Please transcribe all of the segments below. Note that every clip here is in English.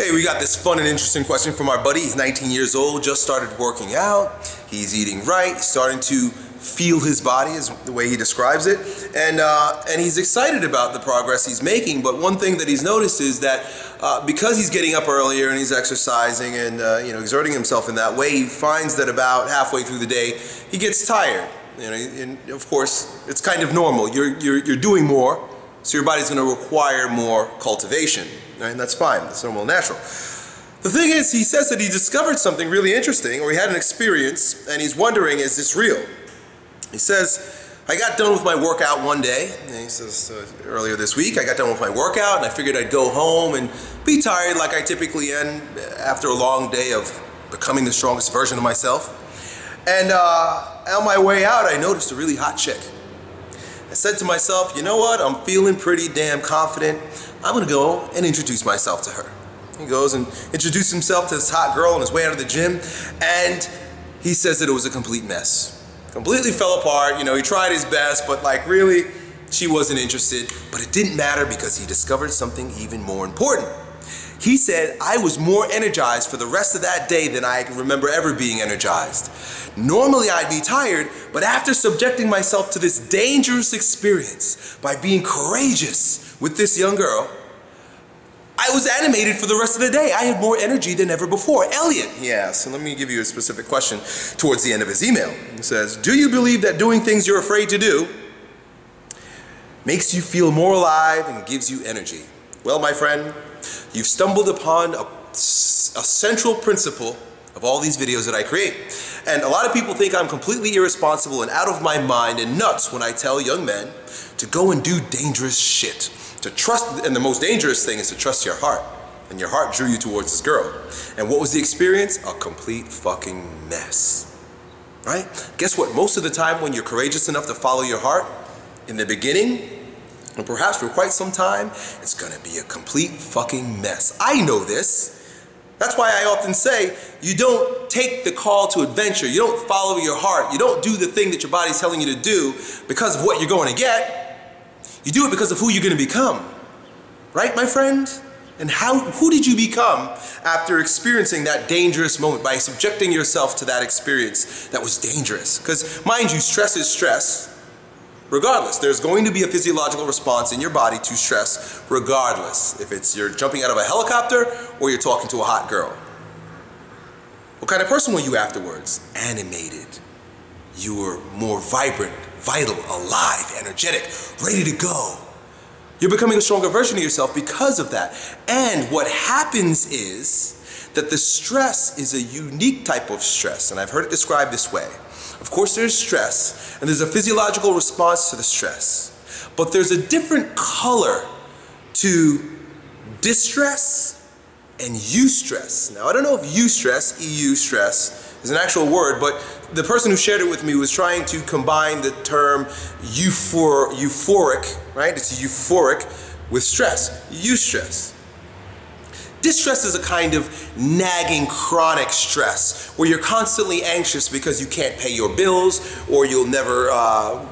Hey, we got this fun and interesting question from our buddy. He's 19 years old, just started working out. He's eating right, starting to feel his body is the way he describes it. And he's excited about the progress he's making, but one thing that he's noticed is that because he's getting up earlier and he's exercising and exerting himself in that way, he finds that about halfway through the day, he gets tired. And of course, it's kind of normal. You're doing more, so your body's going to require more cultivation. Right? And that's fine. That's normal and natural. The thing is, he says that he discovered something really interesting, or he had an experience, and he's wondering, is this real? He says, I got done with my workout one day, and he says earlier this week, I got done with my workout, and I figured I'd go home and be tired like I typically am after a long day of becoming the strongest version of myself. And on my way out, I noticed a really hot chick. I said to myself, you know what, I'm feeling pretty damn confident. I'm gonna go and introduce myself to her. He goes and introduced himself to this hot girl on his way out of the gym, and he says that it was a complete mess. Completely fell apart. He tried his best, but like really, she wasn't interested. But it didn't matter because he discovered something even more important. He said, I was more energized for the rest of that day than I can remember ever being energized. Normally I'd be tired, but after subjecting myself to this dangerous experience by being courageous with this young girl, I was animated for the rest of the day. I had more energy than ever before. Elliott, he asks, and let me give you a specific question towards the end of his email. He says, do you believe that doing things you're afraid to do makes you feel more alive and gives you energy? Well, my friend, you've stumbled upon a central principle of all these videos that I create. And a lot of people think I'm completely irresponsible and out of my mind and nuts when I tell young men to go and do dangerous shit. To trust, and the most dangerous thing is to trust your heart. And your heart drew you towards this girl. And what was the experience? A complete fucking mess. Right? Guess what? Most of the time when you're courageous enough to follow your heart, in the beginning, and perhaps for quite some time, it's gonna be a complete fucking mess. I know this. That's why I often say, you don't take the call to adventure. You don't follow your heart. You don't do the thing that your body's telling you to do because of what you're going to get. You do it because of who you're going to become. Right, my friend? And who did you become after experiencing that dangerous moment by subjecting yourself to that experience that was dangerous? Because mind you, stress is stress. Regardless, there's going to be a physiological response in your body to stress regardless. If it's you're jumping out of a helicopter or you're talking to a hot girl. What kind of person were you afterwards? Animated. You were more vibrant, vital, alive, energetic, ready to go. You're becoming a stronger version of yourself because of that. And what happens is that the stress is a unique type of stress, and I've heard it described this way. Of course there's stress, and there's a physiological response to the stress, but there's a different color to distress and eustress. Now I don't know if eustress, EU stress, is an actual word, but the person who shared it with me was trying to combine the term euphoric, right? It's euphoric with stress, eustress. Distress is a kind of nagging chronic stress where you're constantly anxious because you can't pay your bills, or you'll never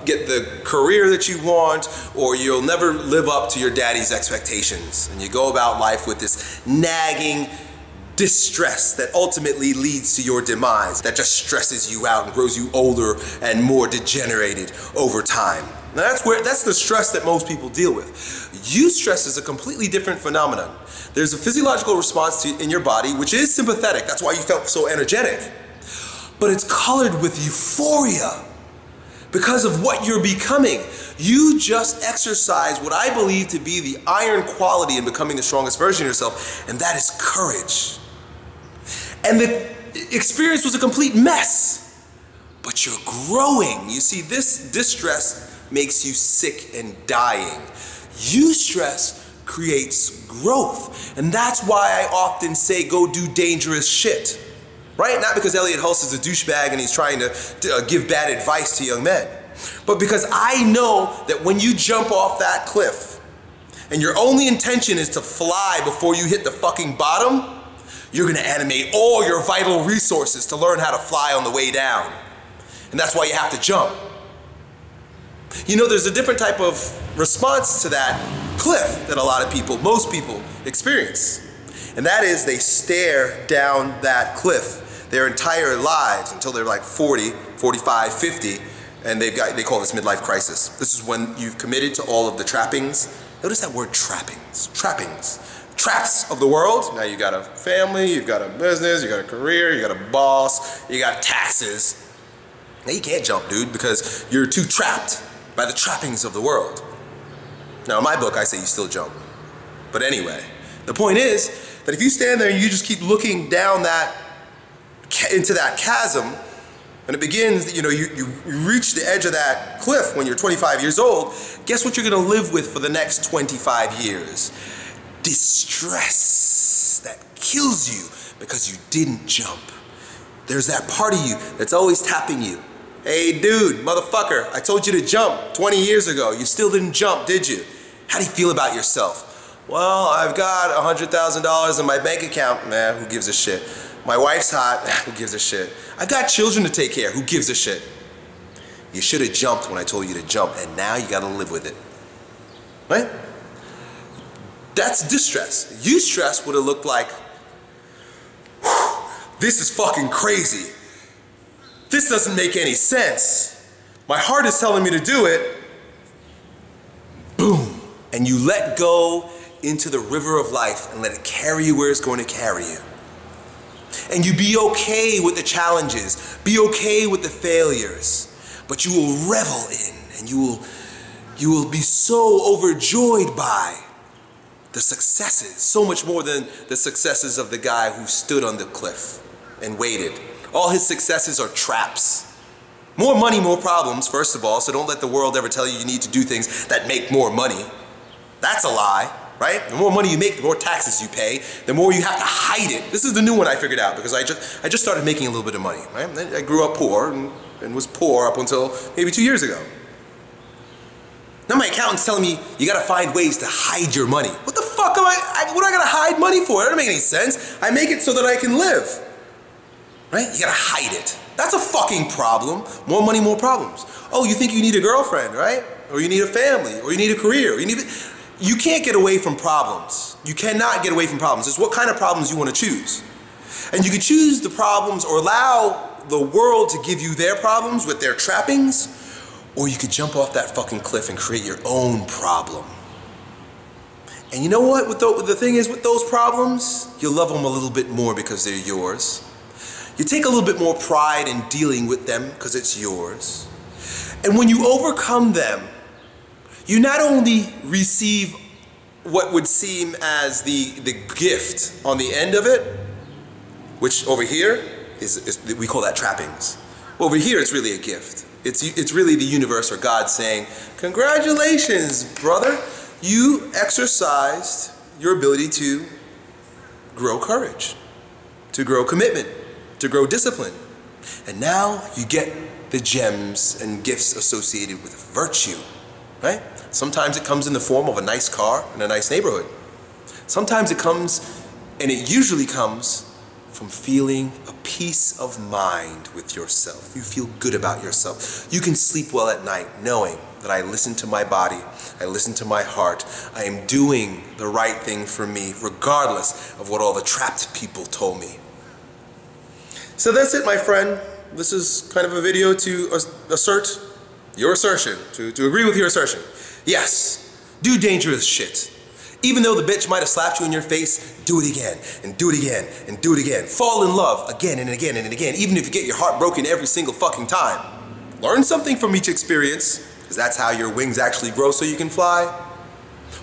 get the career that you want, or you'll never live up to your daddy's expectations. And you go about life with this nagging distress that ultimately leads to your demise, that just stresses you out and grows you older and more degenerated over time. Now that's the stress that most people deal with. Eustress is a completely different phenomenon. There's a physiological response in your body which is sympathetic. That's why you felt so energetic. But it's colored with euphoria because of what you're becoming. You just exercise what I believe to be the iron quality in becoming the strongest version of yourself, and that is courage. And the experience was a complete mess, but you're growing. You see, this distress makes you sick and dying. Eustress creates growth. And that's why I often say go do dangerous shit. Right? Not because Elliott Hulse is a douchebag and he's trying to give bad advice to young men, but because I know that when you jump off that cliff and your only intention is to fly before you hit the fucking bottom, you're gonna animate all your vital resources to learn how to fly on the way down. And that's why you have to jump. You know, there's a different type of response to that cliff that a lot of people, most people, experience. And that is they stare down that cliff their entire lives until they're like 40, 45, 50, and they call this midlife crisis. This is when you've committed to all of the trappings. Notice that word trappings. Trappings. Traps of the world. Now you got a family, you've got a business, you got a career, you got a boss, you got taxes. Now you can't jump, dude, because you're too trapped by the trappings of the world. Now in my book, I say you still jump. But anyway, the point is that if you stand there and you just keep looking down into that chasm, and it begins, you reach the edge of that cliff when you're 25 years old, guess what you're gonna live with for the next 25 years? Distress that kills you because you didn't jump. There's that part of you that's always tapping you. Hey dude, motherfucker, I told you to jump 20 years ago. You still didn't jump, did you? How do you feel about yourself? Well, I've got $100,000 in my bank account. Nah, who gives a shit? My wife's hot. Who gives a shit? I got children to take care. Who gives a shit? You should have jumped when I told you to jump, and now you gotta live with it. Right? That's distress. Eustress would have looked like, this is fucking crazy. This doesn't make any sense. My heart is telling me to do it. Boom. And you let go into the river of life and let it carry you where it's going to carry you. And you be okay with the challenges, be okay with the failures, but you will revel in, and you will be so overjoyed by the successes, so much more than the successes of the guy who stood on the cliff and waited. All his successes are traps. More money, more problems, first of all, so don't let the world ever tell you you need to do things that make more money. That's a lie. Right? The more money you make, the more taxes you pay, the more you have to hide it. This is the new one I figured out because I just started making a little bit of money. Right? I grew up poor and was poor up until maybe 2 years ago. Now my accountant's telling me you gotta find ways to hide your money. What the fuck what do I gotta hide money for? That doesn't make any sense. I make it so that I can live. Right? You gotta hide it. That's a fucking problem. More money, more problems. Oh, you think you need a girlfriend, right? Or you need a family, or you need a career, or you can't get away from problems. You cannot get away from problems. It's what kind of problems you want to choose. And you can choose the problems or allow the world to give you their problems with their trappings, or you could jump off that fucking cliff and create your own problem. And you know what? The thing is with those problems, you love them a little bit more because they're yours. You take a little bit more pride in dealing with them because it's yours. And when you overcome them, you not only receive what would seem as the gift on the end of it, which over here we call that trappings. Over here it's really a gift. It's really the universe or God saying, congratulations, brother. You exercised your ability to grow courage, to grow commitment, to grow discipline. And now you get the gems and gifts associated with virtue, right? Sometimes it comes in the form of a nice car and a nice neighborhood. Sometimes it comes, and it usually comes from feeling a peace of mind with yourself. You feel good about yourself. You can sleep well at night knowing that I listen to my body, I listen to my heart, I am doing the right thing for me regardless of what all the trapped people told me. So that's it, my friend. This is kind of a video to assert your assertion, to agree with your assertion. Yes, do dangerous shit. Even though the bitch might have slapped you in your face, do it again, and do it again, and do it again. Fall in love again and again and again, even if you get your heart broken every single fucking time. Learn something from each experience, because that's how your wings actually grow so you can fly.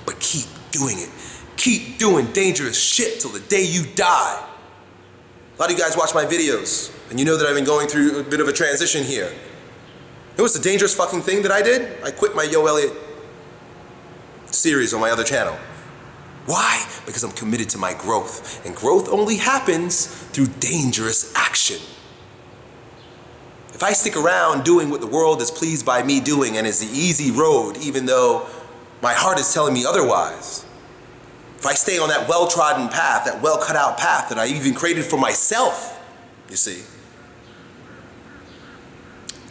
But keep doing it. Keep doing dangerous shit till the day you die. A lot of you guys watch my videos, and you know that I've been going through a bit of a transition here. It was a dangerous fucking thing that I did. I quit my Yo Elliott series on my other channel. Why? Because I'm committed to my growth. And growth only happens through dangerous action. If I stick around doing what the world is pleased by me doing and is the easy road, even though my heart is telling me otherwise, if I stay on that well-trodden path, that well-cut-out path that I even created for myself, you see,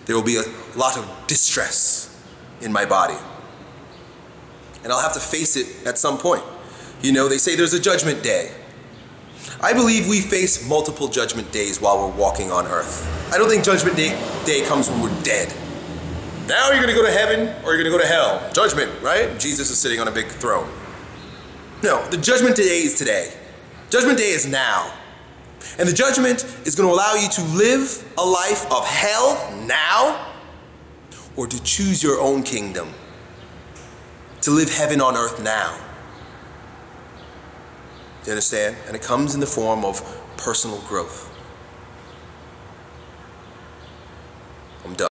there will be a lot of distress in my body. And I'll have to face it at some point. You know, they say there's a judgment day. I believe we face multiple judgment days while we're walking on earth. I don't think judgment day comes when we're dead. Now you're going to go to heaven or you're going to go to hell. Judgment, right? Jesus is sitting on a big throne. No, the judgment day is today. Judgment day is now. And the judgment is going to allow you to live a life of hell now or to choose your own kingdom. To live heaven on earth now. You understand? And it comes in the form of personal growth.